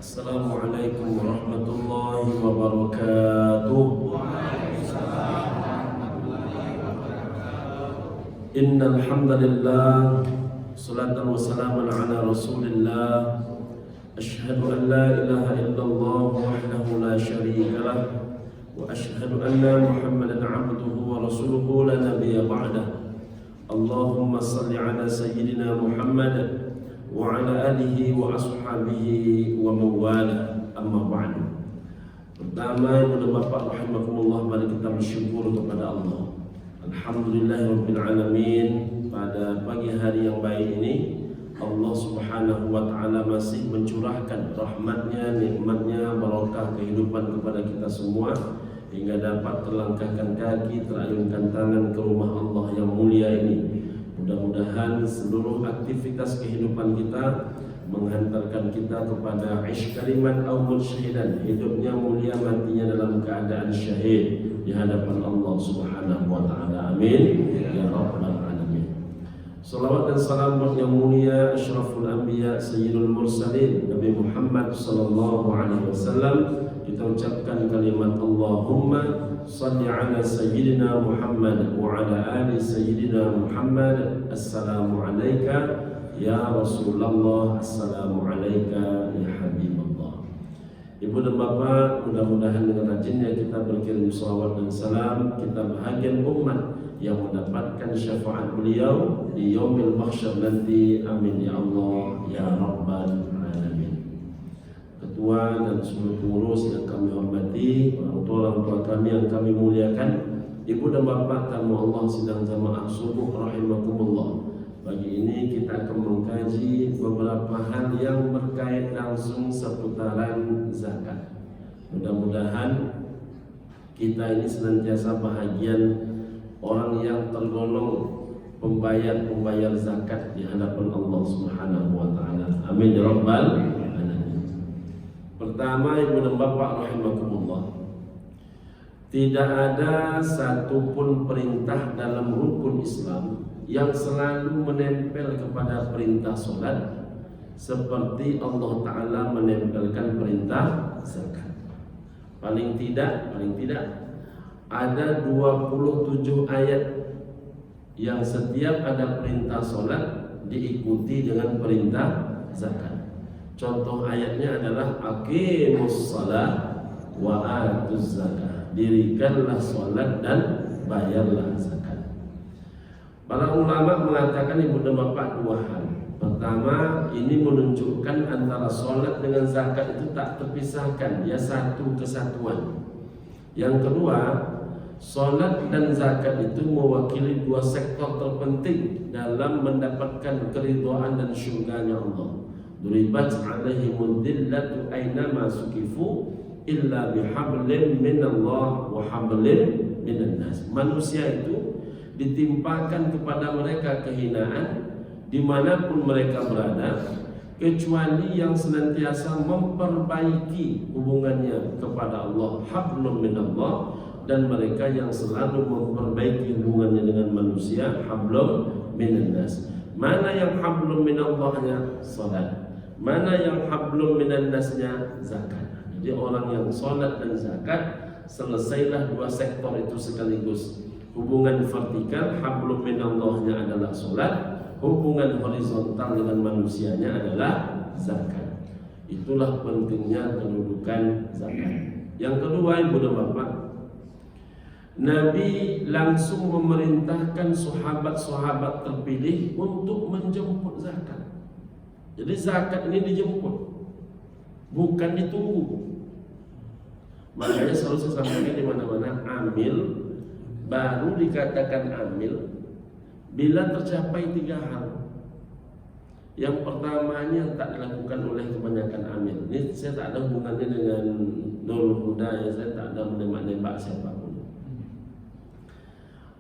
Assalamualaikum warahmatullahi wabarakatuh. Innal hamdalillah, salatan wa salaman ala Rasulillah. Asyhadu an la ilaha illallah wahdahu la syarika lah, wa asyhadu anna Muhammadan abduhu wa rasuluhu la nabiyya ba'dah. Allahumma salli ala sayyidina Muhammad wa ala alihi wa ashabihi wa mawala, amma ba'du. Pertama, ibu dan bapak rahimakumullah, mari kita bersyukur kepada Allah. Alhamdulillahirabbil alamin. Pada pagi hari yang baik ini, Allah subhanahu wa ta'ala masih mencurahkan rahmatnya, nikmatnya, barakah kehidupan kepada kita semua, hingga dapat terlangkahkan kaki, terayunkan tangan ke rumah Allah yang mulia ini. Mudah-mudahan seluruh aktivitas kehidupan kita menghantarkan kita kepada ish kalimat aumul syahidan, hidupnya mulia, matinya dalam keadaan syahid di hadapan Allah subhanahu wa ta'ala. Amin ya rabbal alamin. Salawat dan salam buat yang mulia asyraful anbiya sayyidul mursalin Nabi Muhammad sallallahu alaihi wasallam. Kita ucapkan kalimat Allahumma salli ala sayyidina Muhammad wa ala ali sayyidina Muhammad. Assalamu alayka ya Rasulullah, assalamu alayka ya Habibullah. Ibu dan bapak, mudah-mudahan dengan rajinnya kita berkirim salawat dan salam, kita bahagian umat yang mendapatkan syafaat beliau di yaumil mahsyar nanti. Amin ya Allah ya rabbal alamin. Ketua dan seluruh pengurus yang kami hormati, orang tua kami yang kami muliakan, ibu dan bapak tamu Allah sidang jamaah subuh rahimakumullah. Pagi ini kita akan mengkaji beberapa hal yang berkait langsung seputaran zakat. Mudah-mudahan kita ini senantiasa bahagian orang yang tergolong pembayar zakat di hadapan Allah subhanahu wa ta'ala. Amin ya rabbal alamin. Pertama, ibu dan bapak rahimakumullah, tidak ada satupun perintah dalam rukun Islam yang selalu menempel kepada perintah solat seperti Allah Ta'ala menempelkan perintah zakat. Paling tidak ada 27 ayat yang setiap ada perintah solat diikuti dengan perintah zakat. Contoh ayatnya adalah aqimus shalah wa atuz zakah, dirikanlah solat dan bayarlah zakat. Para ulama mengatakan, ibu dan bapak, dua hal. Pertama, ini menunjukkan antara solat dengan zakat itu tak terpisahkan, dia satu kesatuan. Yang kedua, solat dan zakat itu mewakili dua sektor terpenting dalam mendapatkan keridhaan dan syurganya Allah. Duribat alaihimul dillatu aynama sukifu illa bihablin minallah wa hablin minan nas. Manusia itu ditimpakan kepada mereka kehinaan dimanapun mereka berada, kecuali yang senantiasa memperbaiki hubungannya kepada Allah, hablum minallah, dan mereka yang selalu memperbaiki hubungannya dengan manusia, hablum minan nas. Mana yang hablum minallahnya? Salat. Mana yang hablum minan nasnya? Zakat. Jadi orang yang salat dan zakat, selesailah dua sektor itu sekaligus. Hubungan vertikal, hablum minallahnya adalah salat, hubungan horizontal dengan manusianya adalah zakat. Itulah pentingnya kedudukan zakat. Yang kedua, ibu dan bapak, Nabi langsung memerintahkan sahabat-sahabat terpilih untuk menjemput zakat. Jadi zakat ini dijemput, bukan ditunggu. Makanya selalu saya sampaikan di mana-mana, amil baru dikatakan amil bila tercapai tiga hal. Yang pertamanya tak dilakukan oleh kebanyakan amil. Ini saya tak ada hubungannya dengan Nurul Huda, ya, saya tak ada menembak-nembak siapapun.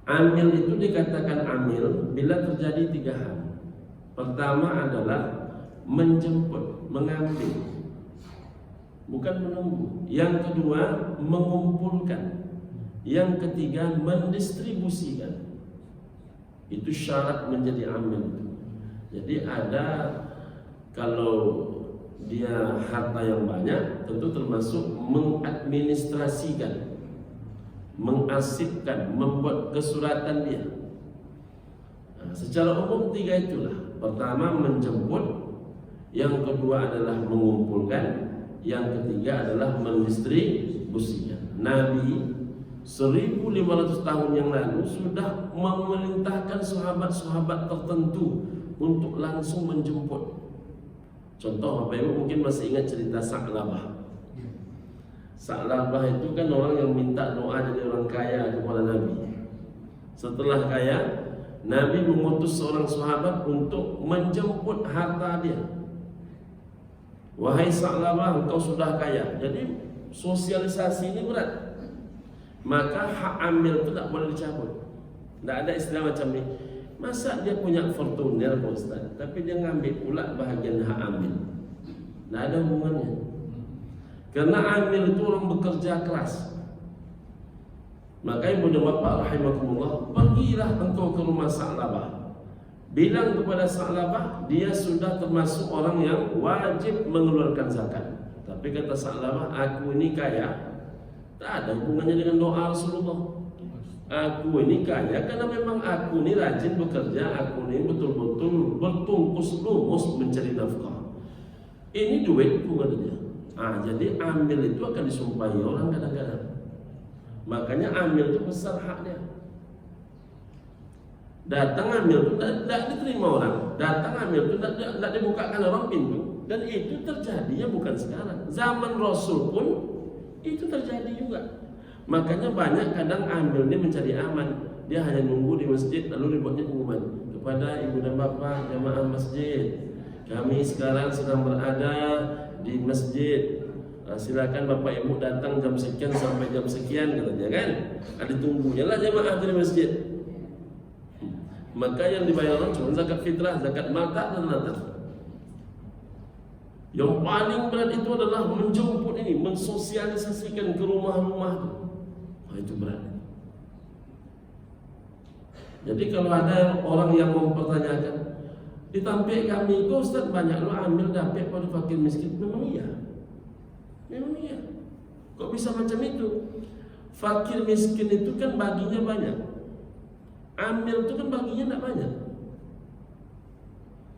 Amil itu dikatakan amil bila terjadi tiga hal. Pertama adalah menjemput, mengambil, bukan menunggu. Yang kedua, mengumpulkan. Yang ketiga, mendistribusikan. Itu syarat menjadi amil. Jadi ada, kalau dia harta yang banyak, tentu termasuk mengadministrasikan, mengarsipkan, membuat kesuratan dia. Nah, secara umum tiga itulah. Pertama menjemput, yang kedua adalah mengumpulkan, yang ketiga adalah mendistribusikan. Nabi 1500 tahun yang lalu sudah memerintahkan sahabat-sahabat tertentu untuk langsung menjemput. Contoh, Bapak Ibu mungkin masih ingat cerita Sa'labah. Sa'labah itu kan orang yang minta doa jadi orang kaya kepada Nabi. Setelah kaya, Nabi mengutus seorang sahabat untuk menjemput harta dia. Wahai Sa'labah, engkau sudah kaya. Jadi sosialisasi ini berat. Maka hak ambil itu tak boleh dicabut. Tidak ada istilah macam ini. Masa dia punya Fortuner Pak Ustaz, tapi dia ngambil pula bahagian hak ambil. Tidak ada hubungannya. Karena ambil itu orang bekerja keras. Maka ibu dan bapak rahimakumullah, pergilah engkau ke rumah Sa'labah. Bilang kepada Sa'labah, dia sudah termasuk orang yang wajib mengeluarkan zakat. Tapi kata Sa'labah, aku ini kaya. Tak ada hubungannya dengan doa Rasulullah. Aku ini kaya karena memang aku ini rajin bekerja, aku ini betul-betul bertungkus lumus mencari nafkah. Ini duitku katanya. Jadi ambil itu akan disumpahi orang kadang-kadang. Makanya ambil itu besar haknya. Datang ambil itu tidak diterima orang. Datang ambil itu tidak dibukakan orang pintu. Dan itu terjadinya bukan sekarang. Zaman Rasul pun itu terjadi juga. Makanya banyak kadang ambil ini mencari aman. Dia hanya nunggu di masjid lalu dibuatnya pengumuman kepada ibu dan bapak jamaah masjid. Kami sekarang sedang berada di masjid. Silakan bapak ibu datang jam sekian sampai jam sekian katanya kan. Ada tunggunya lah jamaah di masjid. Maka yang dibayar orang cuma zakat fitrah, zakat mata dan natar. Yang paling berat itu adalah menjemput ini, mensosialisasikan ke rumah-rumah itu. Itu berat. Jadi kalau ada orang yang mempertanyakan, di Tampek kami itu Ustaz banyak lo ambil dapat pada fakir miskin. Memang iya. Memang iya. Kok bisa macam itu? Fakir miskin itu kan baginya banyak. Ambil itu kan baginya tidak banyak.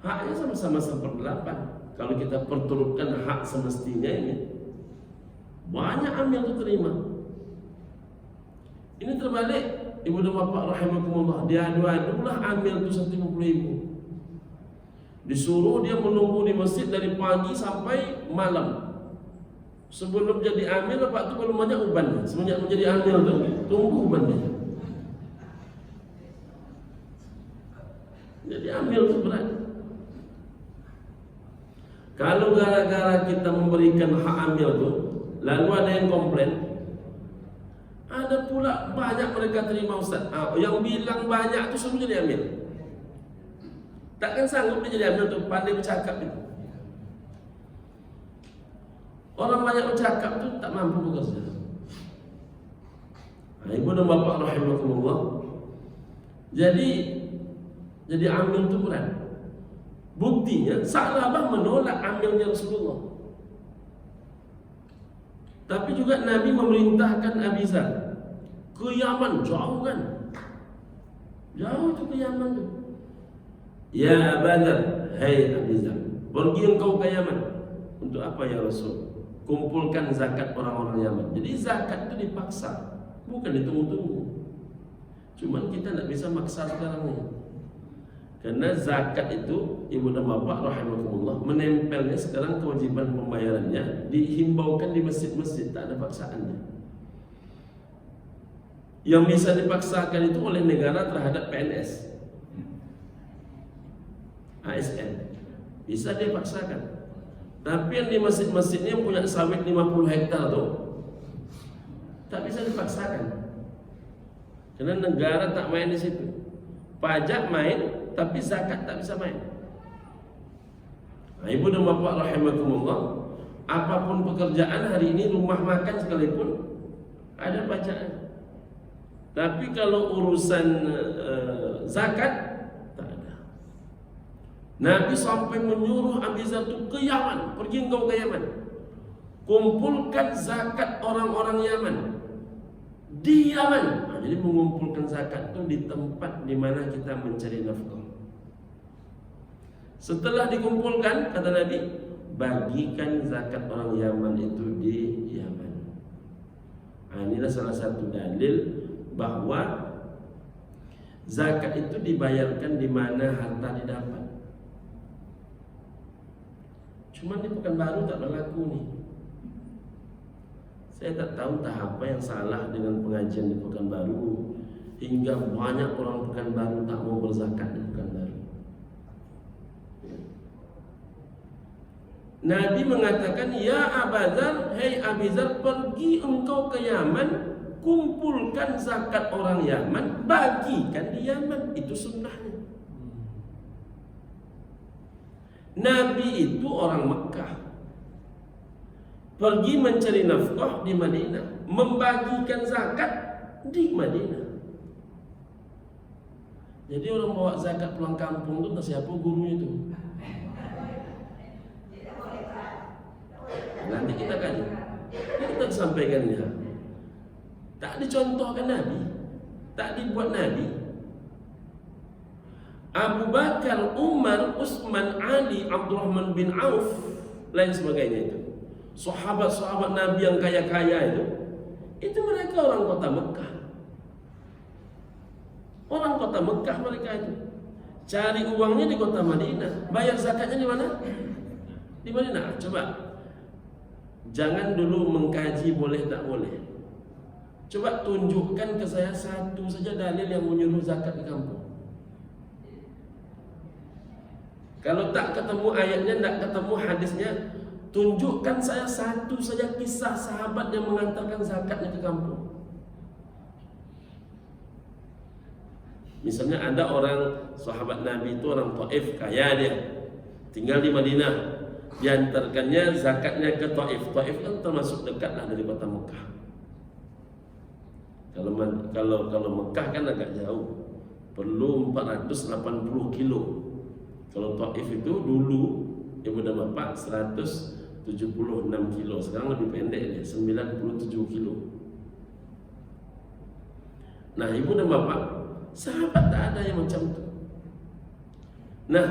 Haknya sama-sama 1/8. Kalau kita perturutkan hak semestinya ini, banyak ambil itu terima. Ini terbalik, ibu dan bapak rahimakumullah. Diadu-adulah ambil itu 150.000. Disuruh dia menunggu di masjid dari pagi sampai malam. Sebelum jadi amil, bapak itu belum banyak ubannya. Semenjak menjadi amil itu, tunggu ubannya. Jadi amil itu berat. Kalau gara-gara kita memberikan hak amil itu, lalu ada yang komplain, ada pula banyak mereka terima Ustaz. Yang bilang banyak itu suruh jadi amil. Takkan sanggup dia jadi amil itu, pandai bercakap itu. Orang banyak bercakap itu tak mampu bekerja. Ibu dan bapak rahimakumullah. Jadi amil itu berat. Buktinya Sa'labah menolak amilnya Rasulullah. Tapi juga Nabi memerintahkan Abi Dzar ke Yaman, jauh kan? Jauh itu ke Yaman tu. Ya Abu Dzar, hai Abi Dzar, pergi engkau ke Yaman. Untuk apa ya Rasul? Kumpulkan zakat orang-orang Yaman. Jadi zakat itu dipaksa, bukan ditunggu-tunggu. Cuman kita tidak bisa maksa sekarang ni. Karena zakat itu, ibu dan bapak rahimakumullah, menempelnya sekarang kewajiban pembayarannya dihimbaukan di masjid-masjid, tak ada paksaannya. Yang bisa dipaksakan itu oleh negara terhadap PNS, ASN, bisa dipaksakan. Tapi yang di masjid-masjidnya yang punya sawit 50 hektar tu, tak bisa dipaksakan. Karena negara tak main di situ. Pajak main, tapi zakat tak bisa main. Ibu dan bapak rahimakumullah, apapun pekerjaan hari ini, rumah makan sekalipun ada pajaknya. Tapi kalau urusan zakat tak ada. Nabi sampai menyuruh Abi Dzar itu ke Yaman, pergi engkau ke Yaman, kumpulkan zakat orang-orang Yaman di Yaman. Nah, jadi mengumpulkan zakat itu di tempat di mana kita mencari nafkah. Setelah dikumpulkan, kata Nabi, bagikan zakat orang Yaman itu di Yaman. Nah, inilah salah satu dalil bahwa zakat itu dibayarkan di mana harta didapat. Cuman di Pekanbaru tak berlaku nih. Saya tak tahu entah apa yang salah dengan pengajian di Pekanbaru hingga banyak orang Pekanbaru tak mau berzakat di Pekanbaru. Nabi mengatakan, ya Abu Dzar, hei Abu Dzar, pergi engkau ke Yaman, kumpulkan zakat orang Yaman, bagikan di Yaman. Itu sunnahnya. Nabi itu orang Mekah, pergi mencari nafkah di Madinah, membagikan zakat di Madinah. Jadi orang bawa zakat pulang kampung itu siapa gurunya itu? Nanti kita kaji. Kita sampaikan ya. Tak dicontohkan Nabi, tak dibuat Nabi. Abu Bakar, Umar, Utsman, Ali, Abdurrahman bin Auf, lain sebagainya itu. Sahabat-sahabat Nabi yang kaya-kaya itu mereka orang kota Mekah. Orang kota Mekah mereka itu. Cari uangnya di kota Madinah, bayar zakatnya di mana? Di Madinah. Coba. Jangan dulu mengkaji boleh tak boleh. Coba tunjukkan ke saya satu saja dalil yang menyuruh zakat di kampung. Kalau tak ketemu ayatnya, tak ketemu hadisnya, tunjukkan saya satu saja kisah sahabat yang mengantarkan zakatnya ke kampung. Misalnya ada orang sahabat Nabi itu orang Taif, kaya dia, tinggal di Madinah, diantarkannya zakatnya ke Taif. Taif kan termasuk dekatlah dari kota Mekah. Kalau Mekah kan agak jauh, perlu 480 kilo. Kalau Taif itu dulu ibu dan bapak 176 kilo, sekarang lebih pendek ya, 97 kilo. Nah, ibu dan bapak, sahabat tak ada yang macam itu. Nah,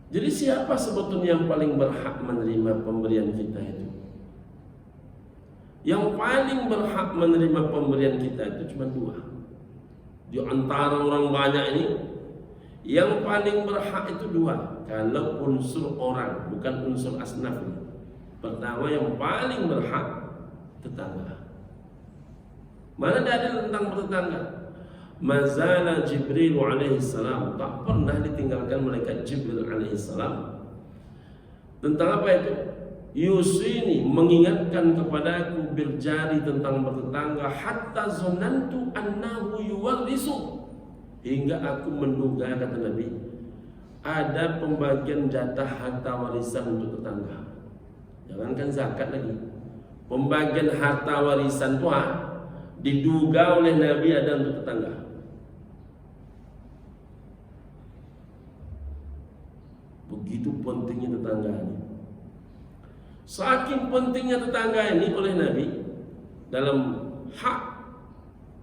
jadi siapa sebetulnya yang paling berhak menerima pemberian kita itu? Yang paling berhak menerima pemberian kita itu cuma dua. Di antara orang banyak ini, yang paling berhak itu dua. Kalau unsur orang, bukan unsur asnaf. Pertama, yang paling berhak tetangga. Mana dalil tentang bertetangga? Mazala Jibril alaihi salam, tak pernah ditinggalkan malaikat Jibril alaihi salam. Tentang apa itu? Yusini, mengingatkan kepadaku berjari tentang bertetangga, hatta zonantu annahu yuwarrisu, hingga aku menduga, kata Nabi, ada pembagian jatah harta warisan untuk tetangga. Jangankan zakat lagi, pembagian harta warisan itu diduga oleh Nabi ada untuk tetangga. Begitu pentingnya tetangga ini. Saking pentingnya tetangga ini oleh Nabi dalam hak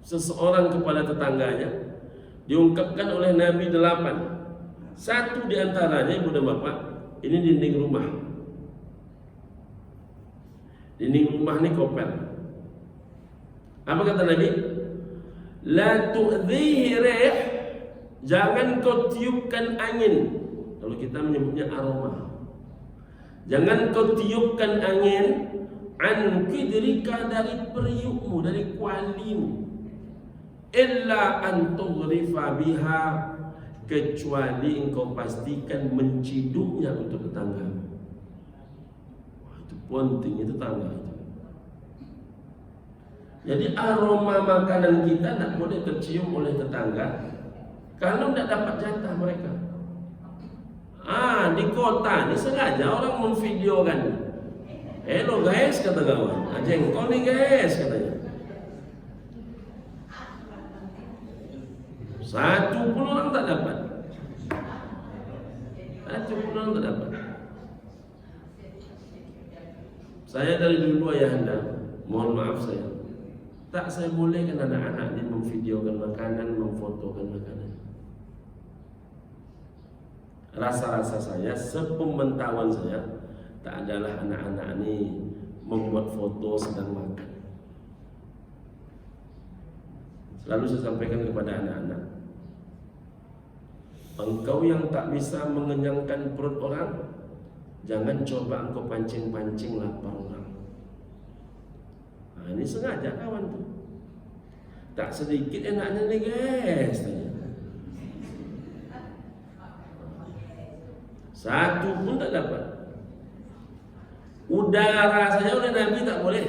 seseorang kepada tetangganya, diungkapkan oleh Nabi 8. Satu di antaranya, ibu dan bapak, ini dinding rumah. Dinding rumah ini kopel. Apa kata Nabi? La tu'dhihi rih, jangan kau tiupkan angin. Kalau kita menyebutnya aroma. Jangan kau tiupkan angin an kidrika, dari periukmu, dari kualimu, illa an tughrifa biha, kecuali engkau pastikan menciduknya untuk tetangga. Itu pentingnya tetangga itu. Jadi aroma makanan kita tidak boleh tercium oleh tetangga kalau tidak dapat jatah mereka. Di kota ini sengaja orang memvideokan. Hello guys, kata kawan, jengkol nih guys, katanya. Satu pun orang tak dapat. pun tak dapat. Saya dari dulu ayahanda, mohon maaf saya bolehkan anak-anak ini memvideokan makanan, memfotokan makanan. Rasa-rasa saya, sepemantauan saya, tak adalah anak-anak ini membuat foto sedang makan. Selalu saya sampaikan kepada anak-anak, engkau yang tak bisa mengenyangkan perut orang, jangan coba engkau pancing-pancing lapar orang. Nah, ini sengaja kawan tuh. Tak sedikit enaknya nih guys. Satu pun tak dapat. Udara saja oleh Nabi tak boleh.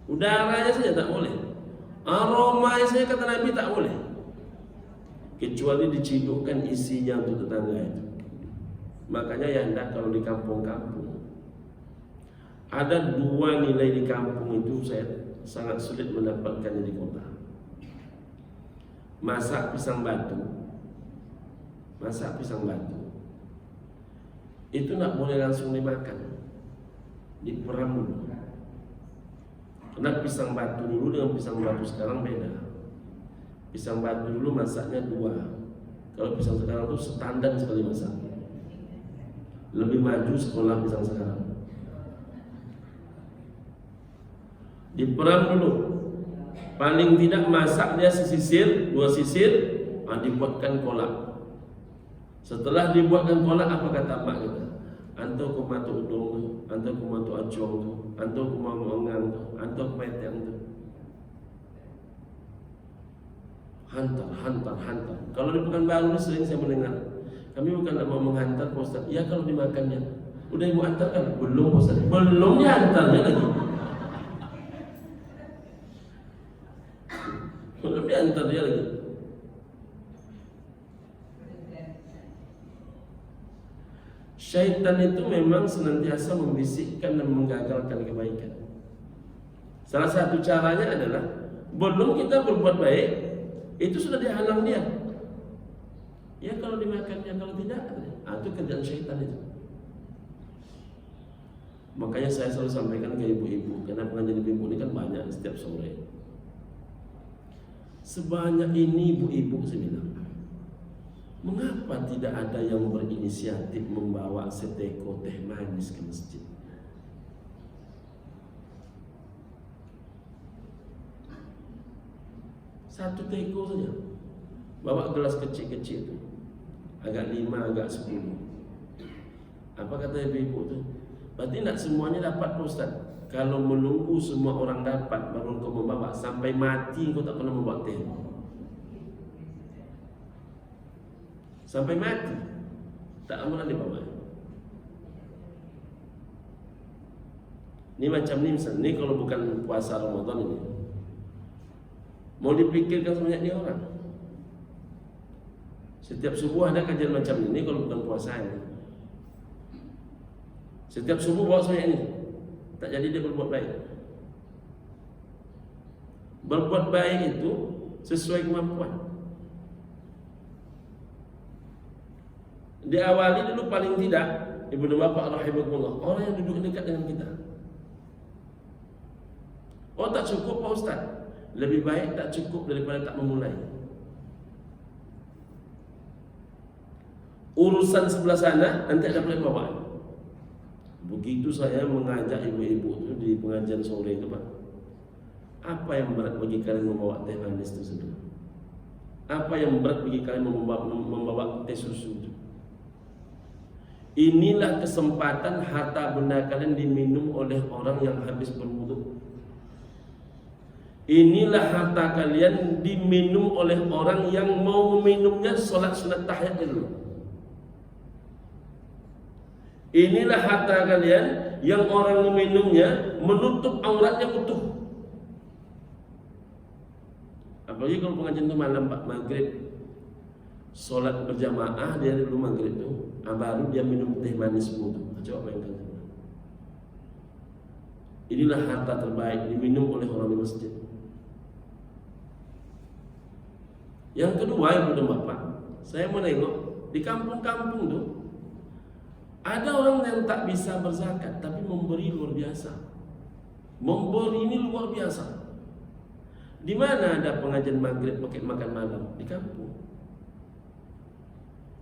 Udaranya saja tak boleh. Aroma saya kata Nabi tak boleh. Kecuali dicidukkan isinya untuk tetangga itu. Makanya ya hendak kalau di kampung-kampung ada dua nilai di kampung itu saya sangat sulit mendapatkannya di kota. Masak pisang batu. Masak pisang batu itu nak boleh langsung dimakan, diperam dulu. Karena pisang batu dulu dengan pisang batu sekarang beda. Pisang batu dulu masaknya dua. Kalau pisang sekarang itu standar sekali masak. Lebih maju sekolah pisang sekarang. Diperam dulu. Paling tidak masak dia sesisir, dua sisir, dibuatkan kolak. Setelah dibuatkan kolak, apa kata mak kita? Anto kumatu udung tu, anto kumatu acong tu, anto kumamu ongang tu, anto kumaitiang tu. Hantar. Kalau di Pekanbaru sering saya mendengar, kami bukan nak mau menghantar Pak Ustaz. Ya kalau dimakannya, udah ibu hantarkan? Belum Pak Ustaz, belum dihantarnya lagi. Belum dihantar dia lagi. Syaitan itu memang senantiasa membisikkan dan menggagalkan kebaikan. Salah satu caranya adalah belum kita berbuat baik, itu sudah dihalang dia. Ya kalau dimakannya, kalau tidak, itu kerjaan syaitan itu. Makanya saya selalu sampaikan ke ibu-ibu, karena pengajian ibu-ibu ini kan banyak setiap sore. Sebanyak ini ibu-ibu saya bilang, mengapa tidak ada yang berinisiatif membawa seteko teh manis ke masjid? Satu teko saja. Bawa gelas kecil-kecil itu. Agak 5, agak 10. Apa kata ibu-ibu itu? Berarti tidak semuanya dapat Pak Ustaz. Kalau menunggu semua orang dapat baru kau membawa, sampai mati kau tak pernah membawa teh. Sampai mati tak pernah dibawa. Ini macam ni misalnya, ini kalau bukan puasa Ramadan ini, mau dipikirkan sebanyak ni orang. Setiap subuh ada kajian macam ini kalau bukan puasa ini. Setiap subuh bawa sebanyak ini, tak jadi dia berbuat baik. Berbuat baik itu sesuai kemampuan. Diawali dulu paling tidak, ibu dan bapak rahimakumullah, orang yang duduk dekat dengan kita. Oh tak cukup Pak Ustaz, lebih baik tak cukup daripada tak memulai. Urusan sebelah sana nanti ada boleh bawa. Begitu saya mengajak ibu-ibu itu di pengajian sore itu Pak. Apa yang berat bagi kalian membawa teh manis itu sendiri? Apa yang berat bagi kalian membawa teh susu itu? Inilah kesempatan harta benda kalian diminum oleh orang yang habis berwudu. Inilah harta kalian diminum oleh orang yang mau meminumnya solat sunat tahiyat dulu. Inilah harta kalian yang orang meminumnya menutup auratnya utuh. Apalagi kalau pengajian itu malam Pak, maghrib, solat berjamaah dia dulu maghrib itu, baru dia minum teh manis wudu. Coba bayangkan. Inilah harta terbaik diminum oleh orang di masjid. Yang kedua ibu dan bapak, saya menengok di kampung-kampung tuh Ada orang yang tak bisa berzakat tapi memberi luar biasa. Memberi ini luar biasa. Di mana ada pengajian maghrib pakai makan malam? Di kampung.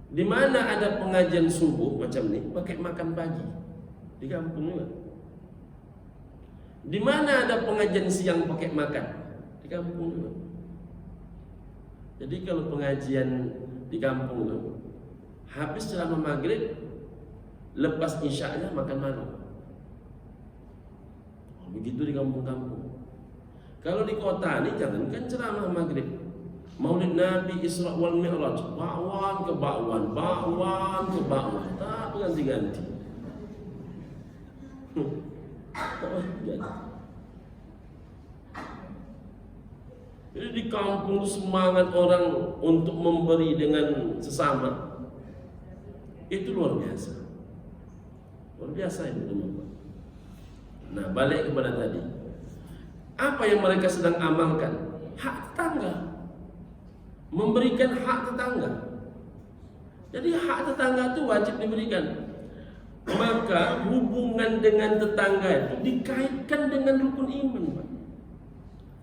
Di mana ada pengajian subuh macam ni pakai makan pagi? Di kampung juga. Di mana ada pengajian siang pakai makan? Di kampung juga. Jadi kalau pengajian di kampung itu habis ceramah maghrib, lepas isyaknya makan malam. Begitu di kampung-kampung. Kalau di kota ini jangankan ceramah maghrib, Maulid Nabi Isra wal Mi'raj, bakwan ke bakwan, bakwan ke bakwan, tak ganti-ganti. Jadi di kampung semangat orang untuk memberi dengan sesama itu luar biasa. Luar biasa itu teman-teman. Nah, balik kepada tadi. Apa yang mereka sedang amalkan? Hak tetangga. Memberikan hak tetangga. Jadi hak tetangga itu wajib diberikan. Maka hubungan dengan tetangga itu dikaitkan dengan rukun iman, Pak.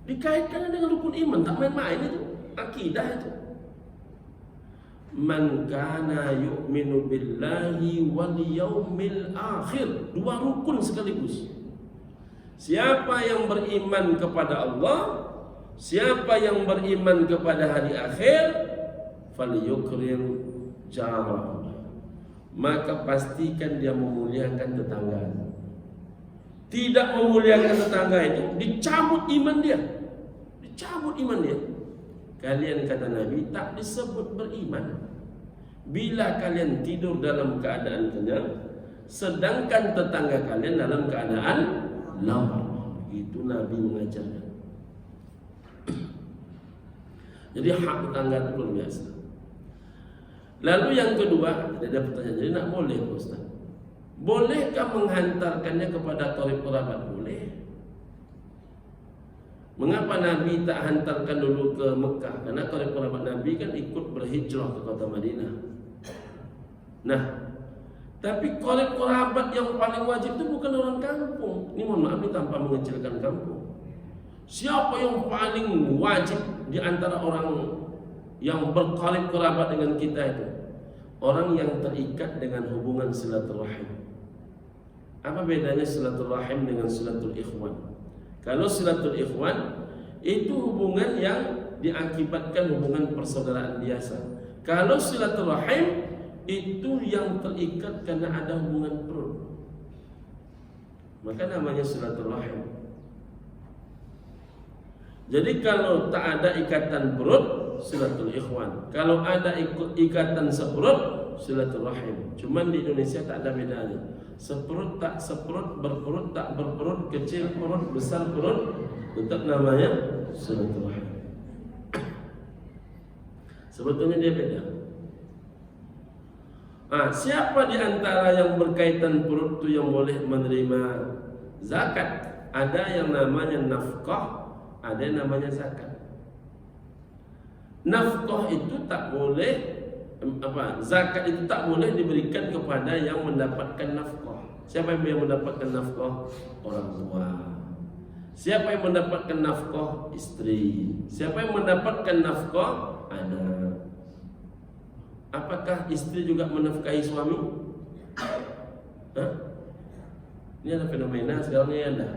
Dikaitkan dengan rukun iman, tak main-main itu. Akidah itu. Man kana yu'minu billahi wal yaumil akhir. Dua rukun sekaligus. Siapa yang beriman kepada Allah, siapa yang beriman kepada hari akhir, falyukrim jarah, maka pastikan dia memuliakan tetangga. Tidak memuliakan tetangga itu dicabut iman dia. Dicabut iman dia. Kalian, kata Nabi, tak disebut beriman bila kalian tidur dalam keadaan kenyang, sedangkan tetangga kalian dalam keadaan lapar. Itu Nabi mengajarkan. Jadi hak tetangga itu luar biasa. Lalu yang kedua, ada pertanyaan. Jadi nak boleh, Ustaz? Bolehkah menghantarkannya kepada qarib kerabat? Boleh. Mengapa Nabi tak hantarkan dulu ke Mekah? Karena qarib kerabat Nabi kan ikut berhijrah ke kota Madinah. Nah, tapi qarib kerabat yang paling wajib itu bukan orang kampung. Ini mohon maaf, ini tanpa mengecilkan kampung. Siapa yang paling wajib di antara orang yang berqarib kerabat dengan kita itu? Orang yang terikat dengan hubungan silaturahim. Apa bedanya silaturahim dengan silatul ikhwan? Kalau silatul ikhwan itu hubungan yang diakibatkan hubungan persaudaraan biasa. Kalau silaturahim itu yang terikat karena ada hubungan perut. Maka namanya silaturahim. Jadi kalau tak ada ikatan perut, silatul ikhwan. Kalau ada ikatan seperut, silaturahim. Cuman di Indonesia tak ada bedanya. Seperut tak seperut, berperut tak berperut, kecil perut, besar perut, tetap namanya silaturahim. Sebetulnya dia beda. Siapa di antara yang berkaitan perut itu yang boleh menerima zakat? Ada yang namanya nafkah, ada yang namanya zakat. Nafkah itu tak boleh, zakat itu tak boleh diberikan kepada yang mendapatkan nafkah. Siapa yang mendapatkan nafkah? Orang tua. Siapa yang mendapatkan nafkah? Istri. Siapa yang mendapatkan nafkah? Anak. Apakah istri juga menafkahi suami? Ini ada fenomena sekarang ini ada.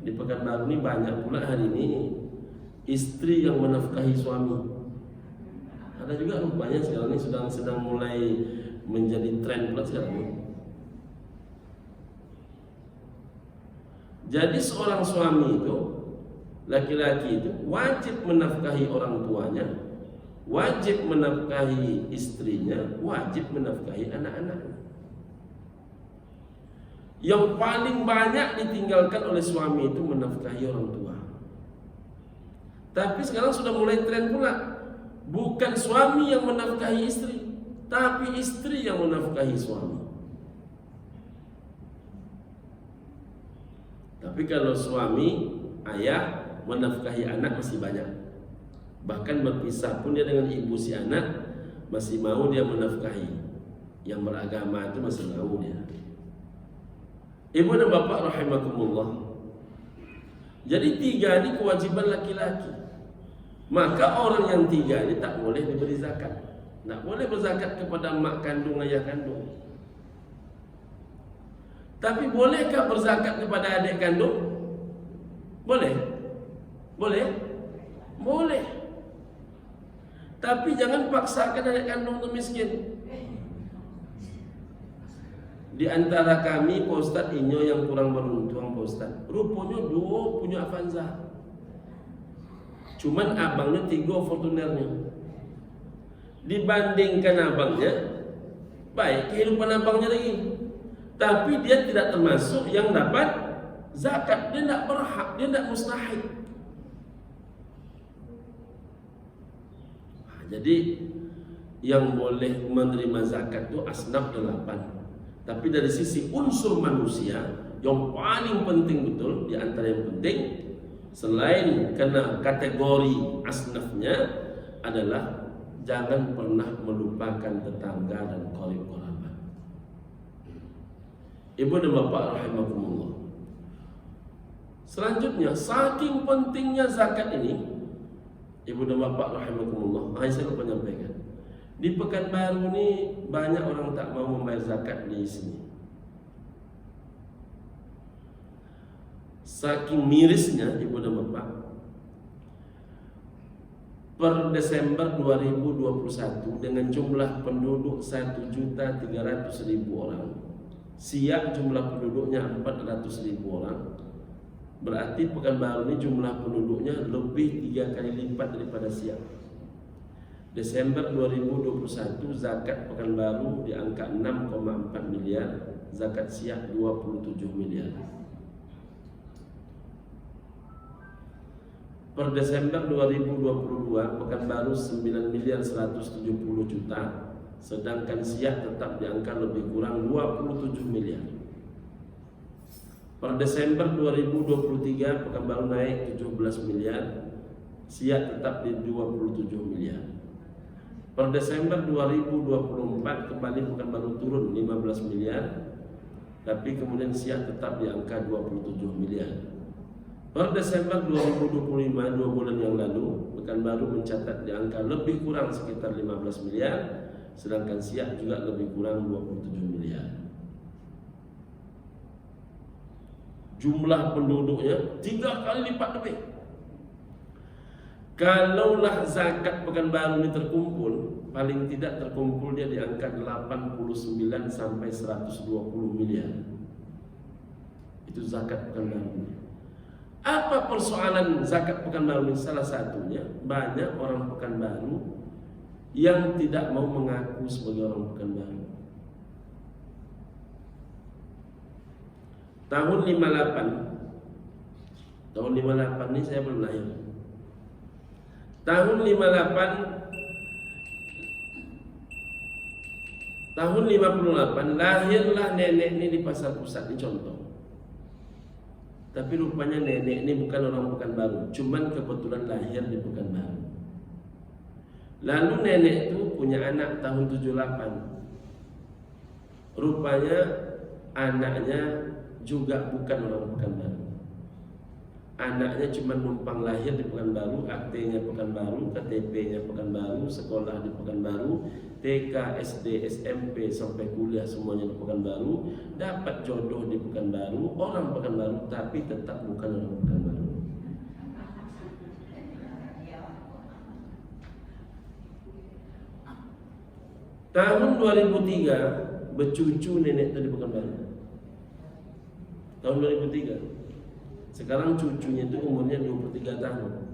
Di Pekanbaru ini banyak pula hari ini istri yang menafkahi suami. Ada juga rupanya sekarang ini sedang mulai menjadi tren pula sekarang ini. Jadi seorang suami itu, laki-laki itu wajib menafkahi orang tuanya, wajib menafkahi istrinya, wajib menafkahi anak-anaknya. Yang paling banyak ditinggalkan oleh suami itu menafkahi orang tua. Tapi sekarang sudah mulai tren pula, bukan suami yang menafkahi istri, tapi istri yang menafkahi suami. Tapi kalau suami, ayah menafkahi anak masih banyak. Bahkan berpisah pun dia dengan ibu si anak masih mau dia menafkahi. Yang beragama itu masih mau dia. Ibu dan bapak rahimakumullah. Jadi 3 ini kewajiban laki-laki. Maka orang yang 3 ini tak boleh diberi zakat. Tak boleh berzakat kepada mak kandung, ayah kandung. Tapi bolehkah berzakat kepada adik kandung? Boleh? Boleh? Boleh. Tapi jangan paksakan adik kandung itu miskin. Di antara kami Pak Ustaz Inyo yang kurang beruntung Pak Ustaz. Rupanya 2 punya Avanza. Cuman abangnya 3 Fortunernya. Dibandingkan abangnya, baik kehidupan abangnya lagi. Tapi dia tidak termasuk yang dapat zakat. Dia tidak berhak, dia tidak mustahil. Jadi yang boleh menerima zakat itu asnaf 8. Tapi dari sisi unsur manusia, yang paling penting betul, di antara yang penting selain kena kategori asnafnya adalah jangan pernah melupakan tetangga dan qarib qarabat. Ibu dan bapak rahimakumullah. Selanjutnya, saking pentingnya zakat ini, ibu dan bapak rahimakumullah, saya lupa menyampaikan. Di Pekanbaru ini banyak orang tak mau membayar zakat di sini. Saking mirisnya ibu dan bapak, per Desember 2021 dengan jumlah penduduk 1.300.000 orang, Siak jumlah penduduknya 400.000 orang. Berarti Pekanbaru ini jumlah penduduknya lebih 3 kali lipat daripada Siak. Desember 2021 zakat Pekanbaru di angka 6,4 miliar, zakat Siak 27 miliar. Per Desember 2022 Pekanbaru 9 miliar 170 juta, sedangkan Siak tetap di angka lebih kurang 27 miliar. Per Desember 2023 Pekanbaru naik 17 miliar, Siak tetap di 27 miliar. Per Desember 2024 kembali Pekanbaru turun 15 miliar, tapi kemudian Siak tetap di angka 27 miliar. Per Desember 2025, 2 bulan yang lalu, Pekanbaru mencatat di angka lebih kurang sekitar 15 miliar, sedangkan Siak juga lebih kurang 27 miliar. Jumlah penduduknya 3 kali lipat lebih. Kalaulah zakat Pekanbaru ini terkumpul, paling tidak terkumpul dia di angka 89 sampai 120 miliar. Itu zakat Pekanbaru. Apa persoalan zakat Pekanbaru ini? Salah satunya banyak orang Pekanbaru yang tidak mau mengaku sebagai orang Pekanbaru. Tahun 58 ini saya belum lahir. Tahun 58 lahirlah nenek ini di Pasar Pusat, ini contoh. Tapi rupanya nenek ini bukan orang Pekanbaru, cuman kebetulan lahir di Pekanbaru. Lalu nenek itu punya anak tahun 78. Rupanya anaknya juga bukan orang Pekanbaru. Anaknya cuma numpang lahir di Pekanbaru, aktenya Pekanbaru, KTP-nya Pekanbaru, sekolah di Pekanbaru, TK, SD, SMP sampai kuliah semuanya di Pekanbaru, dapat jodoh di Pekanbaru, orang Pekanbaru, tapi tetap bukan orang Pekanbaru. Tahun 2003 bercucu nenek itu di Pekanbaru. Tahun 2003. Sekarang cucunya itu umurnya 23 tahun.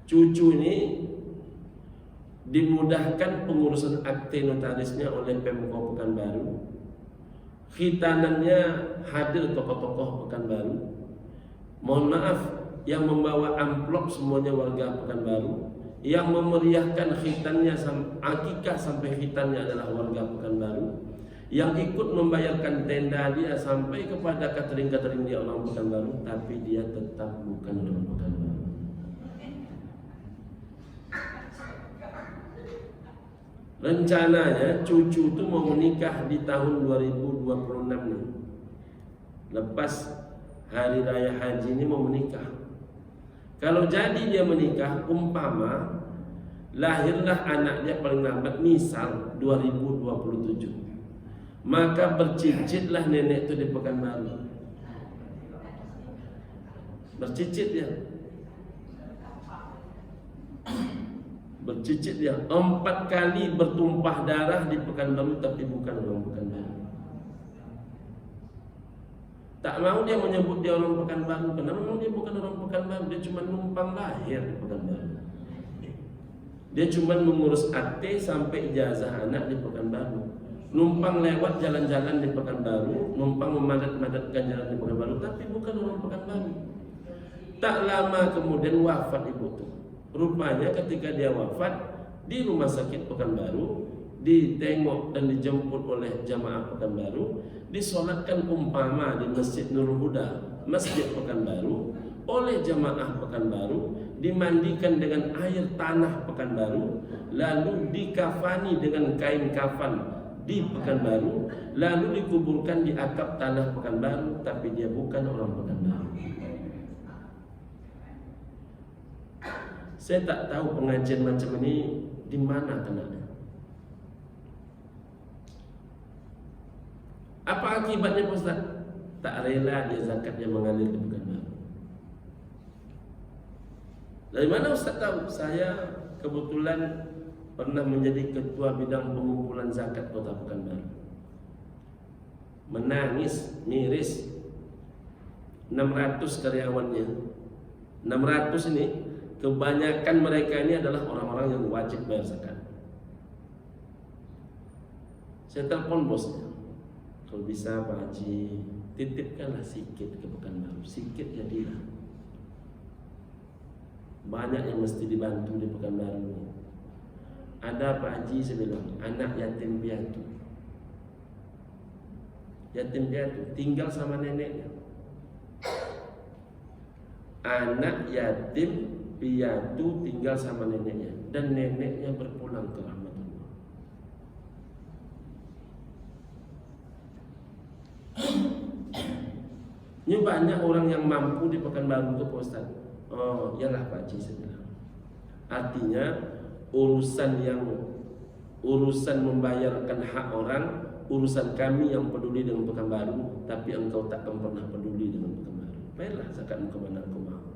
Cucu ini dimudahkan pengurusan akte notarisnya oleh Pemko Pekanbaru. Khitanannya hadir tokoh-tokoh Pekanbaru. Mohon maaf, yang membawa amplop semuanya warga Pekanbaru. Yang memeriahkan khitannya akikah sampai khitannya adalah warga Pekanbaru. Yang ikut membayarkan tenda dia sampai kepada catering-catering dia orang Pekanbaru, tapi dia tetap bukan orang Pekanbaru. Rencananya cucu itu mau menikah di tahun 2026 nih. Lepas hari raya haji ini mau menikah. Kalau jadi dia menikah, umpama lahirlah anak dia paling lambat misal 2027, maka bercicitlah nenek itu di Pekanbaru. Bercicit dia. Bercicit dia 4 kali bertumpah darah di Pekanbaru, tapi bukan orang Pekanbaru. Tak mau dia menyebut dia orang Pekanbaru. Kenapa? Memang dia bukan orang Pekanbaru. Dia cuma numpang lahir di Pekanbaru. Dia cuma mengurus akte sampai ijazah anak di Pekanbaru. Numpang lewat jalan-jalan di Pekanbaru, numpang memadat-madatkan jalan di Pekanbaru, tapi bukan orang Pekanbaru. Tak lama kemudian wafat ibu tuh. Rupanya ketika dia wafat di rumah sakit Pekanbaru, ditengok dan dijemput oleh jamaah Pekanbaru, disolatkan umpama di Masjid Nurul Huda, Masjid Pekanbaru, oleh jamaah Pekanbaru, dimandikan dengan air tanah Pekanbaru, lalu dikafani dengan kain kafan di Pekanbaru, lalu dikuburkan di atap tanah Pekanbaru, tapi dia bukan orang Pekanbaru. Saya tak tahu pengajian macam ini di mana kenanya. Apa akibatnya Pak Ustaz? Tak rela dia zakatnya mengalir di Pekanbaru. Dari mana Ustaz tahu? Saya kebetulan pernah menjadi ketua bidang pengumpulan zakat Kota Pekanbaru. Menangis, miris 600 karyawannya. 600 ini kebanyakan mereka ini adalah orang-orang yang wajib bayar zakat. Saya telepon bosnya, kalau bisa Pak Haji, titipkanlah sikit ke Pekanbaru, sikit jadilah. Banyak yang mesti dibantu di Pekanbaru. Ada Pak Haji, saya bilang, anak yatim piatu. Yatim piatu, tinggal sama neneknya. Anak yatim piatu tinggal sama neneknya, dan neneknya berpulang ke rahmatullah. Ini banyak orang yang mampu di Pekanbaru itu Pak Ustaz. Oh, iyalah Pak Haji, saya bilang. Artinya urusan membayarkan hak orang, urusan kami yang peduli dengan Pekanbaru, tapi engkau takkan pernah peduli dengan Pekanbaru. Baiklah zakatmu kemana engkau mau.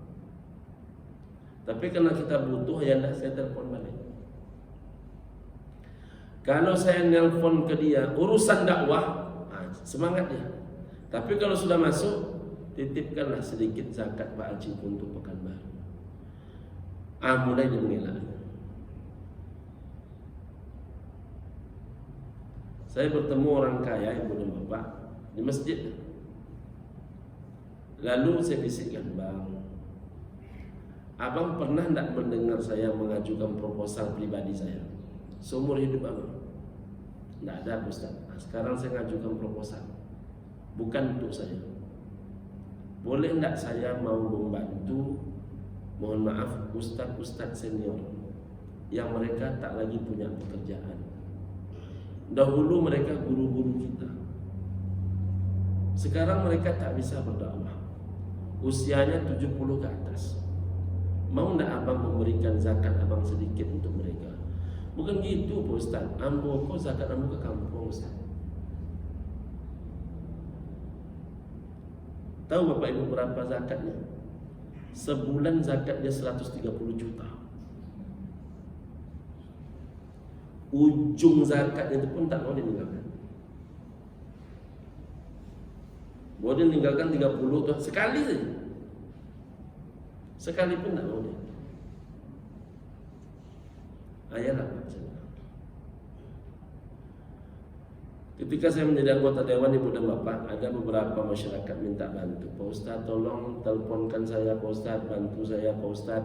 Tapi karena kita butuh, ya dah saya telepon balik. Kalau saya nelpon ke dia urusan dakwah, semangat dia. Tapi kalau sudah masuk, titipkanlah sedikit zakat Pak Haji untuk Pekanbaru. Mulai dia mengelak. Saya bertemu orang kaya, ibu dan bapak, di masjid. Lalu saya bisikkan, bang, abang pernah tidak mendengar saya mengajukan proposal pribadi saya? Seumur hidup abang? Tidak ada Ustaz. Nah, sekarang saya mengajukan proposal, bukan untuk saya. Boleh tidak saya mau membantu, mohon maaf, ustaz-ustaz senior yang mereka tak lagi punya pekerjaan. Dahulu mereka guru-guru kita, sekarang mereka tak bisa berdakwah, usianya 70 ke atas. Mau tidak abang memberikan zakat abang sedikit untuk mereka? Bukan gitu Pak Ustaz, ambo kok zakat ambo ke kampung Ustaz. Tahu Bapak Ibu berapa zakatnya? Sebulan zakat dia 130 juta. Ujung zakat itu pun tak mau ditinggalkan. Boleh meninggalkan 30 tuh sekali saja. Sekali pun tak mau dia. Ayalah Pak. Ketika saya menjadi anggota Dewan Ibu dan Bapak, ada beberapa masyarakat minta bantu. Pak Ustaz tolong teleponkan saya, Pak Ustaz bantu saya Pak Ustaz.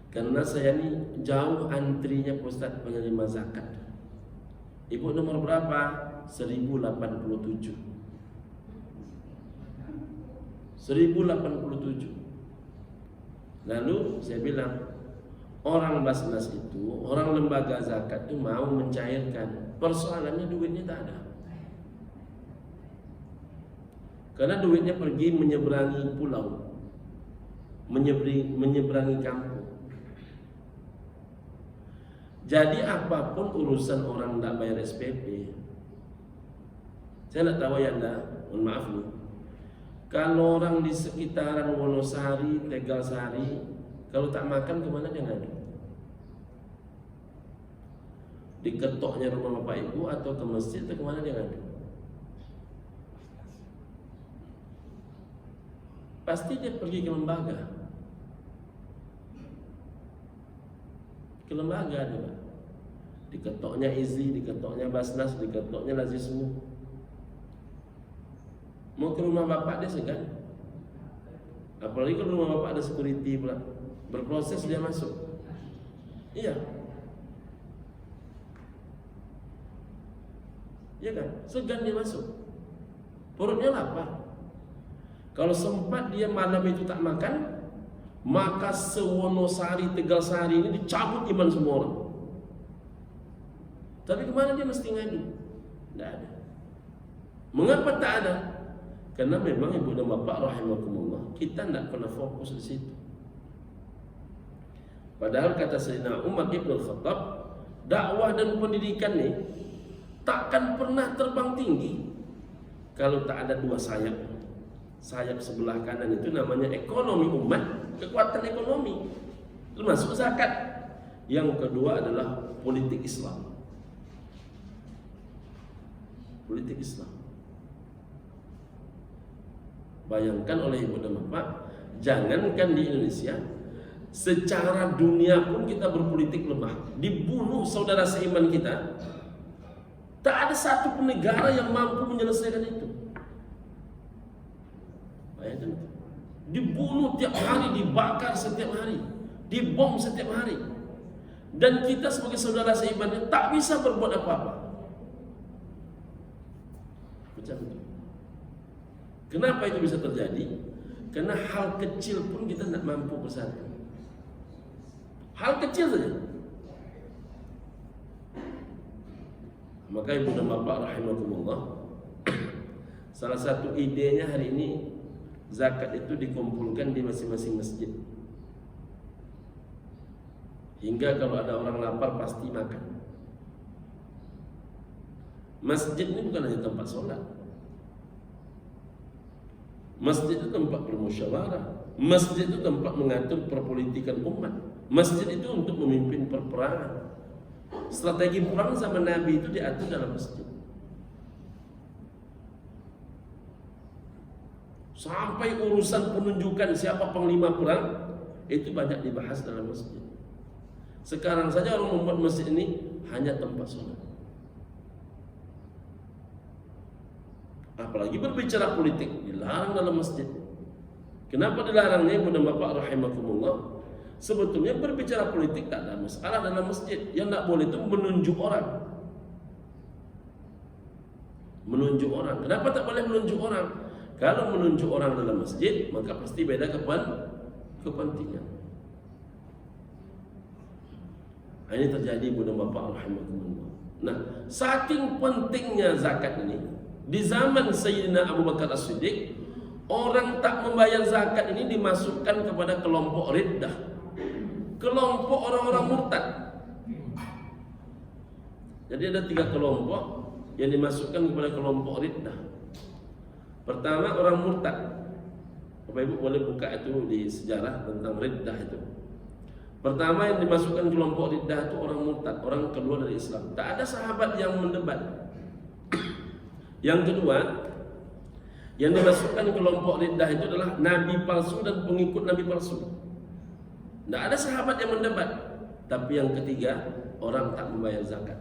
Karena saya ini jauh antrinya Pak Ustaz penerima zakat. Ibu nomor berapa? 1087. 1087. Lalu saya bilang, Orang Basnas itu, orang lembaga zakat itu mau mencairkan. Persoalannya duitnya tak ada. Karena duitnya pergi menyeberangi pulau, menyeberangi kampung. Jadi apapun urusan orang tidak bayar SPP, saya nak tahu ya anda, mohon maaf nih. Kalau orang di sekitaran Wonosari, Tegalsari, kalau tak makan kemana dia ngadu? Di ketoknya rumah bapak ibu atau ke masjid atau kemana dia ngadu? Pasti dia pergi ke lembaga. Ke lembaga dia, di ketoknya Izi, di ketoknya Basnas, di ketoknya Lazismu. Mau ke rumah bapak dia segan. Apalagi kalau rumah bapak ada security pula, berproses dia masuk. Iya. Iya kan? Segan dia masuk. Perutnya lapar. Kalau sempat dia malam itu tak makan, maka sewonosari, Tegalsari ini dicabut iman semua orang. Tapi kemana dia mesti ngadu? Tidak ada. Mengapa tak ada? Karena memang ibu dan bapak rahimakumullah, kita tidak pernah fokus di situ. Padahal kata Sayyidina Umar ibn Khattab, dakwah dan pendidikan ini takkan pernah terbang tinggi kalau tak ada dua sayap. Sayap sebelah kanan itu namanya ekonomi umat, kekuatan ekonomi, termasuk zakat. Yang kedua adalah politik Islam. Politik Islam. Bayangkan oleh ibu dan bapak, jangankan di Indonesia, secara dunia pun kita berpolitik lemah. Dibunuh saudara seiman kita, tak ada satu pun negara yang mampu menyelesaikan itu. Bayangkan, dibunuh tiap hari, dibakar setiap hari, dibom setiap hari, dan kita sebagai saudara seiman tak bisa berbuat apa-apa. Macam itu. Kenapa itu bisa terjadi? Karena hal kecil pun kita tidak mampu bersatu. Hal kecil saja. Maka ibu dan bapak rahimakumullah, salah satu idenya hari ini, zakat itu dikumpulkan di masing-masing masjid. Hingga kalau ada orang lapar pasti makan. Masjid ini bukan hanya tempat sholat. Masjid itu tempat bermusyawarah. Masjid itu tempat mengatur perpolitikan umat. Masjid itu untuk memimpin perperangan. Strategi perang zaman Nabi itu diatur dalam masjid. Sampai urusan penunjukan siapa panglima perang itu banyak dibahas dalam masjid. Sekarang saja orang membuat masjid ini hanya tempat sholat. Apalagi berbicara politik, dilarang dalam masjid. Kenapa dilarangnya ibu dan bapak rahimakumullah? Sebetulnya berbicara politik tak ada masalah dalam masjid. Yang tak boleh itu menunjuk orang. Menunjuk orang. Kenapa tak boleh menunjuk orang? Kalau menunjuk orang dalam masjid, maka pasti beda kepentingan. Ini terjadi ibu dan bapak rahimakumullah. Nah, saking pentingnya zakat ini, di zaman Sayyidina Abu Bakar As-Siddiq, orang tak membayar zakat ini dimasukkan kepada kelompok riddah, kelompok orang-orang murtad. Jadi ada 3 kelompok yang dimasukkan kepada kelompok riddah. Pertama, orang murtad. Bapak Ibu boleh buka itu di sejarah tentang riddah itu. Pertama yang dimasukkan kelompok riddah itu orang murtad, orang keluar dari Islam. Tak ada sahabat yang mendebat. Yang kedua, yang dimasukkan kelompok riddah itu adalah nabi palsu dan pengikut nabi palsu. Tidak ada sahabat yang mendebat. Tapi yang ketiga, orang tak membayar zakat.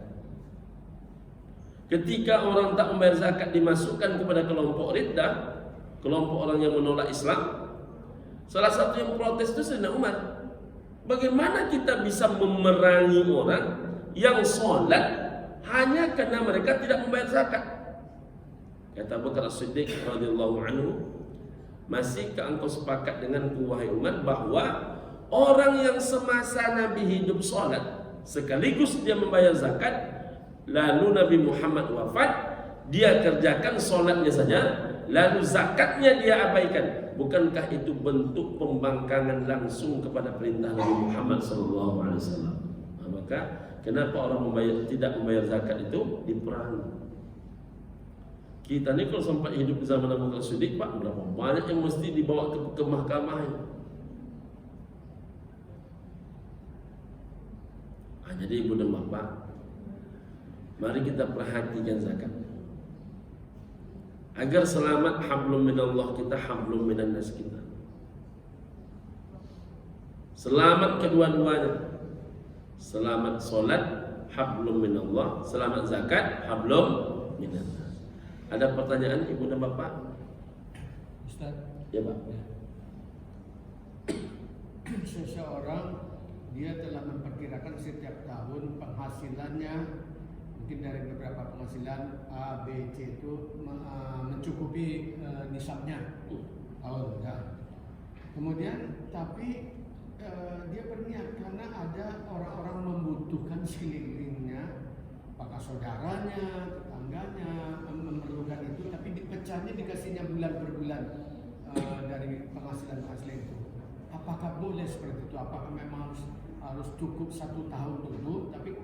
Ketika orang tak membayar zakat dimasukkan kepada kelompok riddah, kelompok orang yang menolak Islam, salah satu yang protes itu Sayyidina Umar. Bagaimana kita bisa memerangi orang yang sholat hanya karena mereka tidak membayar zakat? Kata Abu Bakar As-Siddiq radhiyallahu anhu, masihkah engkau sepakat denganku wahai Umar bahwa orang yang semasa Nabi hidup sholat sekaligus dia membayar zakat, lalu Nabi Muhammad wafat, dia kerjakan sholatnya saja, lalu zakatnya dia abaikan, bukankah itu bentuk pembangkangan langsung kepada perintah Nabi Muhammad SAW? Maka kenapa orang tidak membayar zakat itu diperangi? Kita ni kalau sempat hidup di zaman Abu Bakar Siddiq, Pak, berapa banyak yang mesti dibawa ke mahkamah. Jadi ibu dan bapak, mari kita perhatikan zakat agar selamat hablum minallah kita, hablum minan nas kita. Selamat kedua-duanya. Selamat solat, hablum minallah. Selamat zakat, hablum minan nas. Ada pertanyaan ibu dan bapak? Ustaz? Ya, Pak. Seseorang dia telah memperkirakan setiap tahun penghasilannya mungkin dari beberapa penghasilan A, B, C itu mencukupi nisabnya tahun ya. Kemudian tapi dia berniat karena ada orang-orang membutuhkan sekelilingnya, apakah saudaranya, tetangganya memerlukan itu, tapi dipecahnya dikasihnya bulan per bulan dari penghasilan itu. Apakah boleh seperti itu? Apakah memang harus cukup 1 tahun dulu? Tapi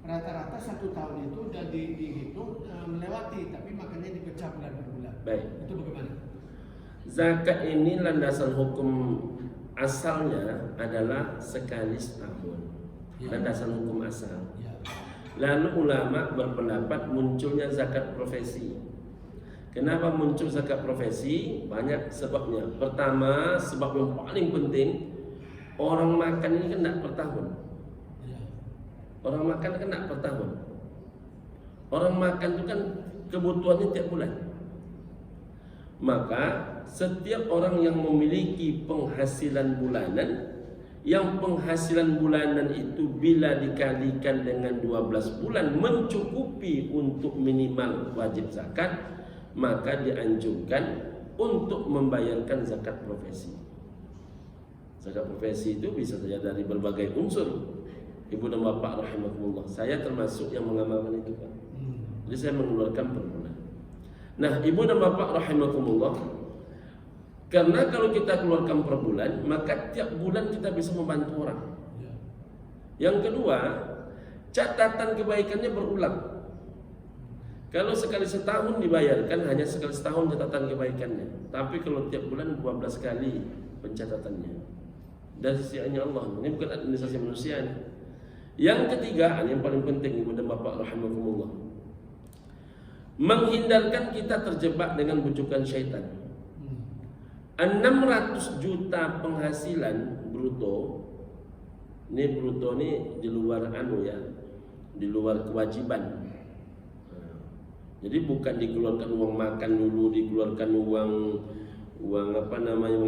rata-rata 1 tahun itu sudah dihitung melewati, tapi makanya dipecah bulan per bulan. Baik. Itu bagaimana? Zakat ini landasan hukum asalnya adalah sekali setahun. Ya. Landasan hukum asal. Ya. Lalu ulama berpendapat munculnya zakat profesi. Kenapa muncul zakat profesi? Banyak sebabnya. Pertama, sebab yang paling penting, orang makan ini kan tak per tahun. Orang makan kan tak per tahun. Orang makan itu kan kebutuhannya tiap bulan. Maka setiap orang yang memiliki penghasilan bulanan, yang penghasilan bulanan itu bila dikalikan dengan 12 bulan mencukupi untuk minimal wajib zakat, maka dianjurkan untuk membayarkan zakat profesi. Zakat profesi itu bisa saja dari berbagai unsur. Ibu dan bapak rahimakumullah, saya termasuk yang mengamalkan itu, Pak. Jadi saya mengeluarkan per bulan. Nah, ibu dan bapak rahimakumullah, karena kalau kita keluarkan per bulan, maka tiap bulan kita bisa membantu orang. Yang kedua, catatan kebaikannya berulang. Kalau sekali setahun dibayarkan, hanya sekali setahun catatan kebaikannya. Tapi kalau tiap bulan 12 kali pencatatannya. Dari sisi Allah, ini bukan administrasi manusia. Yang ketiga, yang paling penting ibu dan bapak rahimakumullah, menghindarkan kita terjebak dengan bujukan syaitan. 600 juta penghasilan bruto. Ini bruto ini di luar di luar kewajiban. Jadi bukan dikeluarkan uang makan dulu, dikeluarkan uang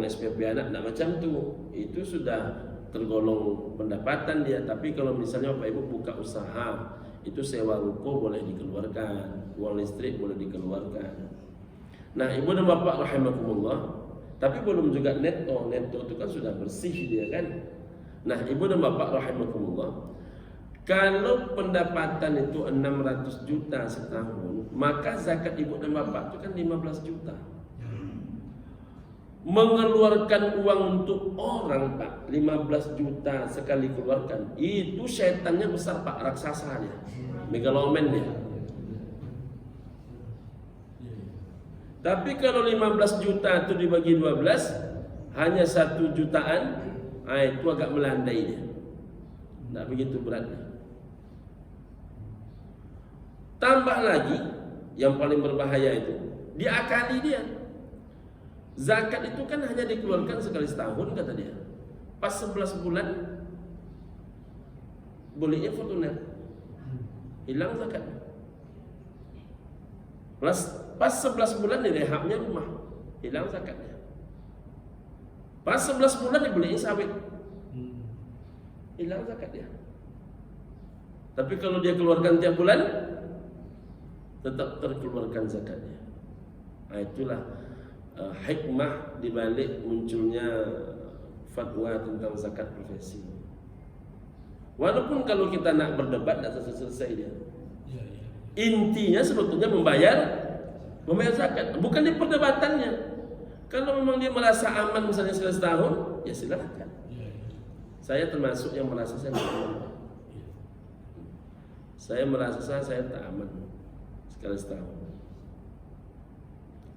SPP anak, tidak macam itu. Itu sudah tergolong pendapatan dia. Tapi kalau misalnya Bapak Ibu buka usaha, itu sewa ruko boleh dikeluarkan, uang listrik boleh dikeluarkan. Nah, ibu dan bapak rahimakumullah, tapi belum juga neto itu kan sudah bersih dia kan. Nah, ibu dan bapak rahimakumullah, kalau pendapatan itu 600 juta setahun, maka zakat ibu dan bapak itu kan 15 juta. Mengeluarkan uang untuk orang, Pak, 15 juta sekali keluarkan, itu syaitannya besar, Pak, raksasa dia, megaloman dia. Tapi kalau 15 juta itu dibagi 12, hanya 1 jutaan, itu agak melandai dia, tidak begitu beratnya. Tambah lagi, yang paling berbahaya itu, diakali dia. Zakat itu kan hanya dikeluarkan sekali setahun, kata dia. Pas 11 bulan, bolehnya fortuner, hilang zakat. Pas 11 bulan direhabnya rumah, hilang zakatnya. Pas 11 bulan dibeliin sawit, hilang zakatnya. Tapi kalau dia keluarkan tiap bulan, tetap terkeluarkan zakatnya. Nah, itulah hikmah dibalik munculnya fatwa tentang zakat profesi. Walaupun kalau kita nak berdebat tidak selesai dia. Intinya sebetulnya membayar zakat, bukan di perdebatannya. Kalau memang dia merasa aman misalnya sekali setahun, ya silakan. Saya termasuk yang merasa saya tak aman. Saya merasa saya tak aman sekali setahun.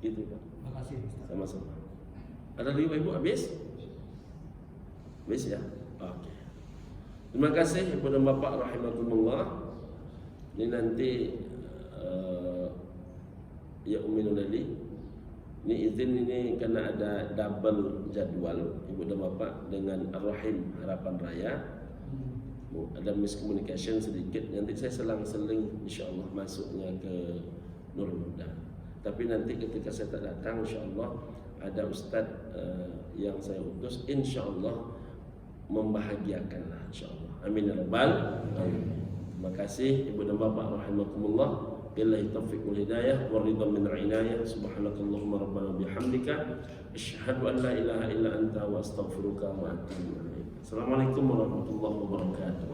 Itu Pak. Terima kasih Ustaz. Sama-sama. Ada lagi Pak Ibu habis? Habis ya? Oke. Terima kasih kepada Bapak rahimakumullah. Ini nanti ya Umi Nurali. Ini izin ini karena ada double jadwal Ibu dan Bapak dengan Ar-Rahim Harapan Raya. Ada miscommunication sedikit. Nanti saya selang-seling insyaAllah masuknya ke Nurul Huda. Tapi nanti ketika saya tak datang insyaAllah ada Ustadz yang saya utus insyaAllah membahagiakanlah insyaAllah. Amin ya rabbal alamin. Terima kasih Ibu dan Bapak rahimakumullah. Billahi taufiq wal hidayah wa ridha min al-inayah. Subhanakallahumma rabbana bihamdika asyhadu an la ilaha illa anta wa astaghfiruka wa atubu ilaik. Assalamualaikum warahmatullahi wabarakatuh.